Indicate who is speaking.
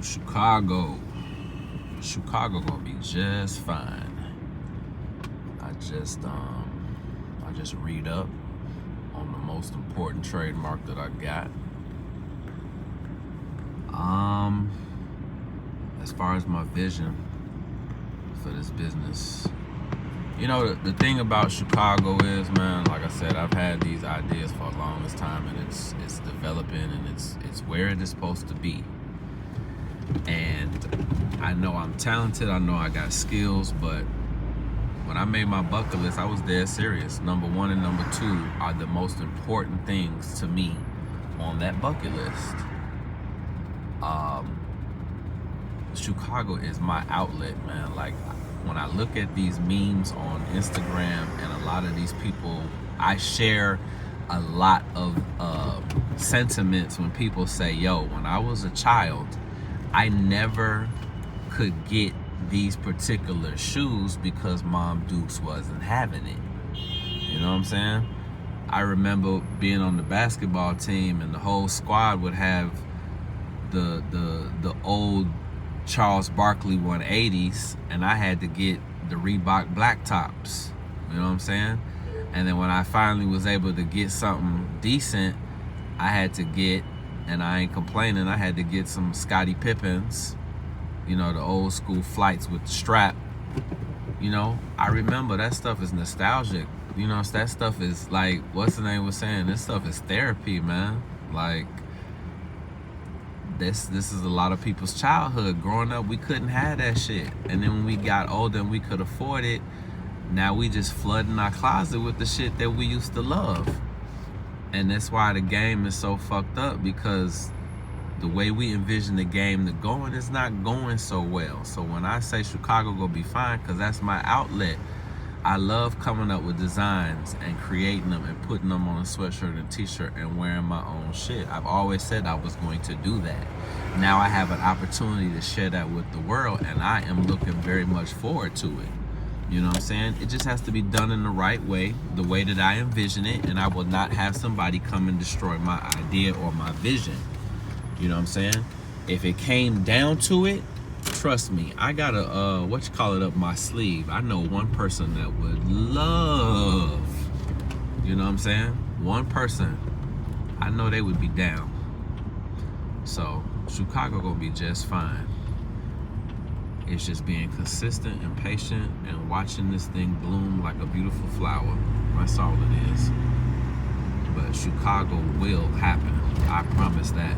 Speaker 1: Shoecago. Shoecago gonna be just fine. I just read up on the most important trademark that I got. As far as my vision for this business, you know, the thing about Shoecago is, man, like I said, I've had these ideas for the longest time, and it's developing, and it's where it is supposed to be. And I know I'm talented, I know I got skills, but when I made my bucket list, I was dead serious. Number one and number two are the most important things to me on that bucket list. Shoecago is my outlet, man. Like, when I look at these memes on Instagram and a lot of these people, I share a lot of sentiments when people say, yo, when I was a child, I never could get these particular shoes because Mom Dukes wasn't having it. You know what I'm saying? I remember being on the basketball team, and the whole squad would have the old Charles Barkley 180s, and I had to get the Reebok black tops. You know what I'm saying? And then when I finally was able to get something decent, I had to get, and I ain't complaining, I had to get some Scottie Pippens, you know, the old school flights with the strap. You know, I remember that stuff is nostalgic. You know, that stuff is like, what's the name was saying? This stuff is therapy, man. Like, this is a lot of people's childhood. Growing up, we couldn't have that shit. And then when we got older and we could afford it, now we just flooding our closet with the shit that we used to love. And that's why the game is so fucked up, because the way we envision the game to going is not going so well. So when I say Shoecago gonna be fine, because that's my outlet. I love coming up with designs and creating them and putting them on a sweatshirt and t-shirt and wearing my own shit. I've always said I was going to do that. Now I have an opportunity to share that with the world, and I am looking very much forward to it. You know what I'm saying? It just has to be done in the right way, the way that I envision it, and I will not have somebody come and destroy my idea or my vision. You know what I'm saying? If it came down to it, trust me, I got a up my sleeve. I know one person that would love, you know what I'm saying? One person, I know they would be down. So Shoecago gonna be just fine. It's just being consistent and patient and watching this thing bloom like a beautiful flower. That's all it is. But Shoecago will happen. I promise that.